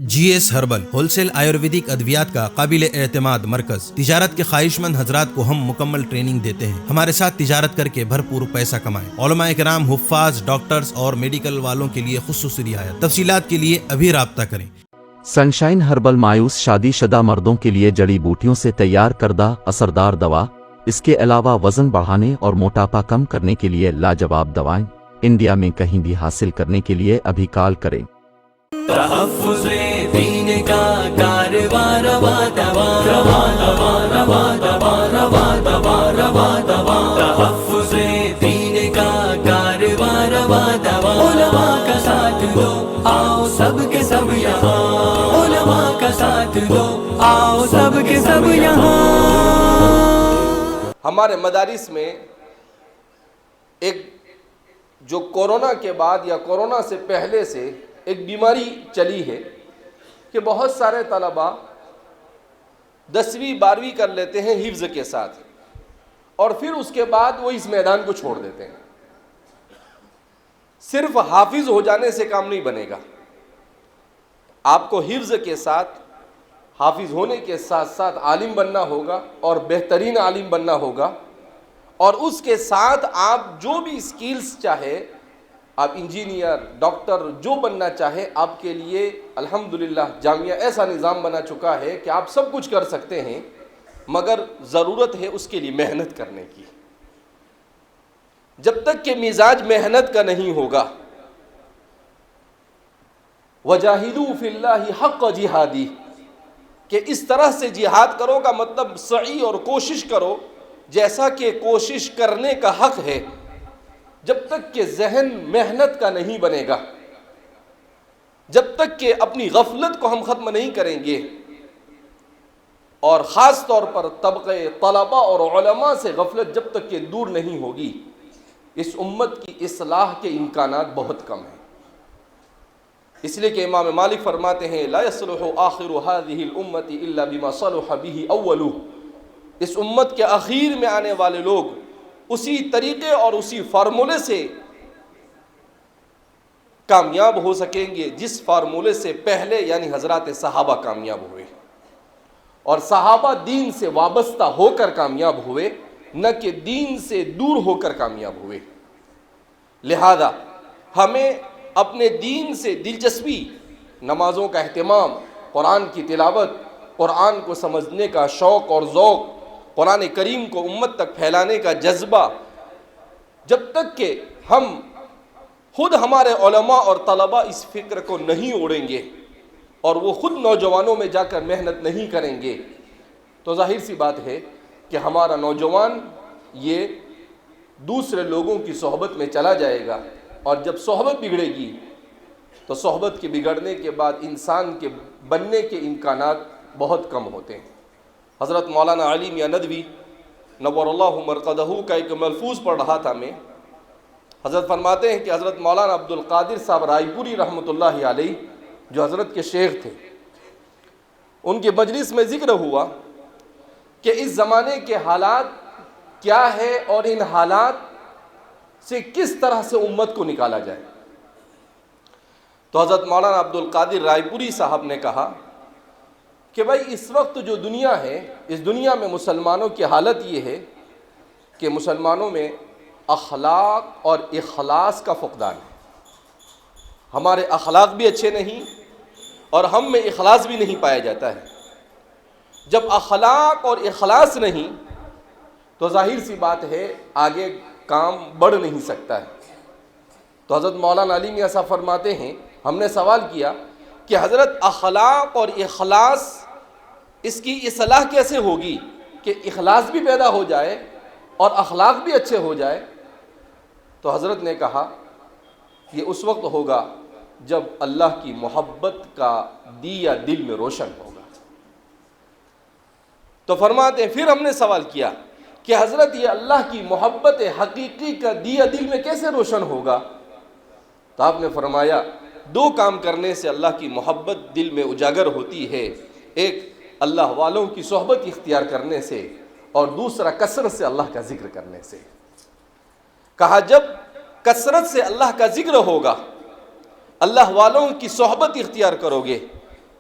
جی S herbal wholesale Ayurvedic ادویات کا قابل اعتماد مرکز۔ تجارت کے خواہش مند حضرات کو ہم مکمل ٹریننگ دیتے ہیں۔ ہمارے ساتھ تجارت کر کے بھرپور پیسہ کمائیں۔ علماء کرام، حفاظ، ڈاکٹرز اور میڈیکل والوں کے لیے خصوصی رعایت۔ تفصیلات کے لیے ابھی رابطہ کریں۔ سنشائن ہربل مایوس شادی شدہ مردوں کے لیے جڑی بوٹیوں سے تیار کردہ اثردار دوا۔ اس کے علاوہ وزن بڑھانے اور موٹاپا کم کرنے کے لیے لاجواب دوائیں انڈیا میں کہیں بھی حاصل کرنے کے لیے ابھی کال کریں۔ تحفظ دین کا کاروبار روا دوا روا دوا روا دوا روا دوا روا دوا تحفظ دین کا کاروبار روا دوا علماء کا ساتھ دو آؤ سب کے سب یہاں علماء کا ساتھ دو آؤ سب کے سب یہاں۔ ہمارے مدارس میں ایک جو کورونا کے بعد یا کورونا سے پہلے سے ایک بیماری چلی ہے کہ بہت سارے طلباء 10ویں 12ویں کر لیتے ہیں حفظ کے ساتھ، اور پھر اس کے بعد وہ اس میدان کو چھوڑ دیتے ہیں۔ صرف حافظ ہو جانے سے کام نہیں بنے گا، آپ کو حفظ کے ساتھ، حافظ ہونے کے ساتھ ساتھ عالم بننا ہوگا، اور بہترین عالم بننا ہوگا، اور اس کے ساتھ آپ جو بھی اسکلز چاہے، آپ انجینئر، ڈاکٹر، جو بننا چاہے، آپ کے لیے الحمدللہ جامعہ ایسا نظام بنا چکا ہے کہ آپ سب کچھ کر سکتے ہیں، مگر ضرورت ہے اس کے لیے محنت کرنے کی۔ جب تک کہ مزاج محنت کا نہیں ہوگا، وَجَاهِدُوا فِي اللَّهِ حَقَّ جِهَادِهِ، کہ اس طرح سے جہاد کرو کا مطلب سعی اور کوشش کرو جیسا کہ کوشش کرنے کا حق ہے۔ جب تک کہ ذہن محنت کا نہیں بنے گا، جب تک کہ اپنی غفلت کو ہم ختم نہیں کریں گے، اور خاص طور پر طبقے طلباء اور علماء سے غفلت جب تک کہ دور نہیں ہوگی، اس امت کی اصلاح کے امکانات بہت کم ہیں۔ اس لیے کہ امام مالک فرماتے ہیں لا يصلح آخر هذه الامة الا بما صلح به اولها، اس امت کے اخیر میں آنے والے لوگ اسی طریقے اور اسی فارمولے سے کامیاب ہو سکیں گے جس فارمولے سے پہلے یعنی حضرات صحابہ کامیاب ہوئے، اور صحابہ دین سے وابستہ ہو کر کامیاب ہوئے، نہ کہ دین سے دور ہو کر کامیاب ہوئے۔ لہذا ہمیں اپنے دین سے دلچسپی، نمازوں کا اہتمام، قرآن کی تلاوت، قرآن کو سمجھنے کا شوق اور ذوق، قرآن کریم کو امت تک پھیلانے کا جذبہ، جب تک کہ ہم خود ہمارے علماء اور طلباء اس فکر کو نہیں اوڑیں گے اور وہ خود نوجوانوں میں جا کر محنت نہیں کریں گے، تو ظاہر سی بات ہے کہ ہمارا نوجوان یہ دوسرے لوگوں کی صحبت میں چلا جائے گا، اور جب صحبت بگڑے گی تو صحبت کے بگڑنے کے بعد انسان کے بننے کے امکانات بہت کم ہوتے ہیں۔ حضرت مولانا علی میاں ندوی نور اللہ مرقدہ کا ایک ملفوظ پڑھ رہا تھا میں، حضرت فرماتے ہیں کہ حضرت مولانا عبد القادر صاحب رائے پوری رحمۃ اللہ علیہ جو حضرت کے شیخ تھے، ان کے مجلس میں ذکر ہوا کہ اس زمانے کے حالات کیا ہے اور ان حالات سے کس طرح سے امت کو نکالا جائے۔ تو حضرت مولانا عبد القادر رائے پوری صاحب نے کہا کہ بھائی اس وقت جو دنیا ہے، اس دنیا میں مسلمانوں کی حالت یہ ہے کہ مسلمانوں میں اخلاق اور اخلاص کا فقدان ہے۔ ہمارے اخلاق بھی اچھے نہیں اور ہم میں اخلاص بھی نہیں پایا جاتا ہے۔ جب اخلاق اور اخلاص نہیں تو ظاہر سی بات ہے آگے کام بڑھ نہیں سکتا ہے۔ تو حضرت مولانا علی میاں صاحب فرماتے ہیں، ہم نے سوال کیا کہ حضرت اخلاق اور اخلاص اس کی اصلاح کیسے ہوگی کہ اخلاص بھی پیدا ہو جائے اور اخلاق بھی اچھے ہو جائے؟ تو حضرت نے کہا یہ اس وقت ہوگا جب اللہ کی محبت کا دیا دل میں روشن ہوگا۔ تو فرماتے ہیں پھر ہم نے سوال کیا کہ حضرت یہ اللہ کی محبت حقیقی کا دیا دل میں کیسے روشن ہوگا؟ تو آپ نے فرمایا 2 کام کرنے سے اللہ کی محبت دل میں اجاگر ہوتی ہے، ایک اللہ والوں کی صحبت اختیار کرنے سے، اور دوسرا کثرت سے اللہ کا ذکر کرنے سے۔ کہا جب کثرت سے اللہ کا ذکر ہوگا، اللہ والوں کی صحبت اختیار کرو گے،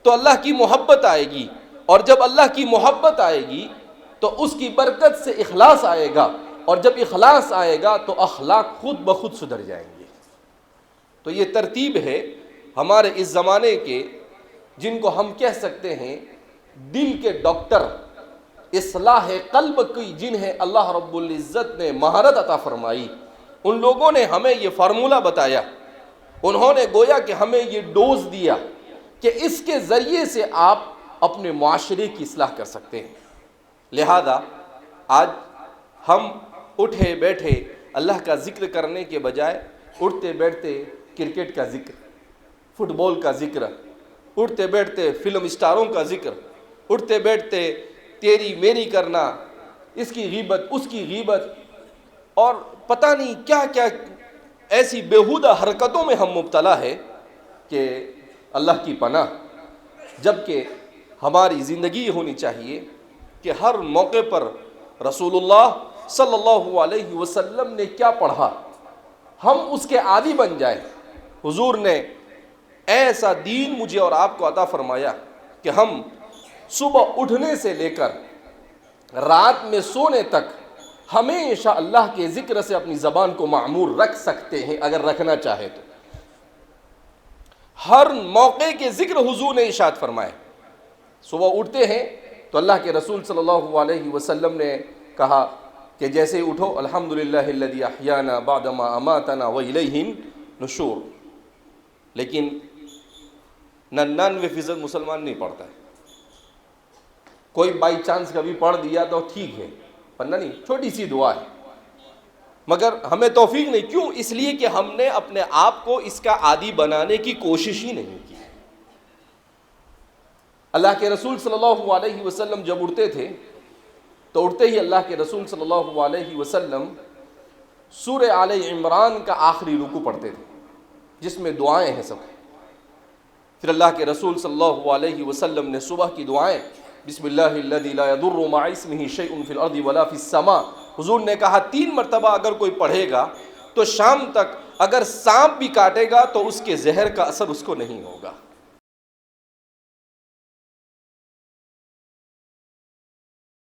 تو اللہ کی محبت آئے گی، اور جب اللہ کی محبت آئے گی تو اس کی برکت سے اخلاص آئے گا، اور جب اخلاص آئے گا تو اخلاق خود بخود سدھر جائیں گے۔ تو یہ ترتیب ہے ہمارے اس زمانے کے، جن کو ہم کہہ سکتے ہیں دل کے ڈاکٹر، اصلاح قلب کی جنہیں اللہ رب العزت نے مہارت عطا فرمائی، ان لوگوں نے ہمیں یہ فارمولہ بتایا، انہوں نے گویا کہ ہمیں یہ ڈوز دیا کہ اس کے ذریعے سے آپ اپنے معاشرے کی اصلاح کر سکتے ہیں۔ لہذا آج ہم اٹھے بیٹھے اللہ کا ذکر کرنے کے بجائے اٹھتے بیٹھتے کرکٹ کا ذکر، فٹ بال کا ذکر، اٹھتے بیٹھتے فلم اسٹاروں کا ذکر، اٹھتے بیٹھتے تیری میری کرنا، اس کی غیبت اس کی غیبت، اور پتہ نہیں کیا کیا ایسی بیہودہ حرکتوں میں ہم مبتلا ہے کہ اللہ کی پناہ۔ جبکہ ہماری زندگی ہونی چاہیے کہ ہر موقع پر رسول اللہ صلی اللہ علیہ وسلم نے کیا پڑھا ہم اس کے عادی بن جائیں۔ حضور نے ایسا دین مجھے اور آپ کو عطا فرمایا کہ ہم صبح اٹھنے سے لے کر رات میں سونے تک ہمیشہ اللہ کے ذکر سے اپنی زبان کو معمور رکھ سکتے ہیں، اگر رکھنا چاہے تو۔ ہر موقع کے ذکر حضور نے ارشاد فرمائے۔ صبح اٹھتے ہیں تو اللہ کے رسول صلی اللہ علیہ وسلم نے کہا کہ جیسے اٹھو الحمدللہ الذی احیانا بعدما اماتنا والیہ النشور، لیکن 99% مسلمان نہیں پڑھتا ہے۔ کوئی بائی چانس کبھی پڑھ دیا تو ٹھیک ہے، ورنہ نہیں، چھوٹی سی دعا ہے، مگر ہمیں توفیق نہیں۔ کیوں؟ اس لیے کہ ہم نے اپنے آپ کو اس کا عادی بنانے کی کوشش ہی نہیں کی۔ اللہ کے رسول صلی اللہ علیہ وسلم جب اٹھتے تھے تو اٹھتے ہی اللہ کے رسول صلی اللہ علیہ وسلم سورہ آل عمران کا آخری رکوع پڑھتے تھے، جس میں دعائیں ہیں سب۔ پھر اللہ کے رسول صلی اللہ علیہ وسلم نے صبح کی دعائیں، بسم اللہ الذی لا یضر مع اسمہ شیء فی الارض ولا فی السماء، حضور نے کہا 3 مرتبہ اگر کوئی پڑھے گا تو شام تک اگر سانپ بھی کاٹے گا تو اس کے زہر کا اثر اس کو نہیں ہوگا۔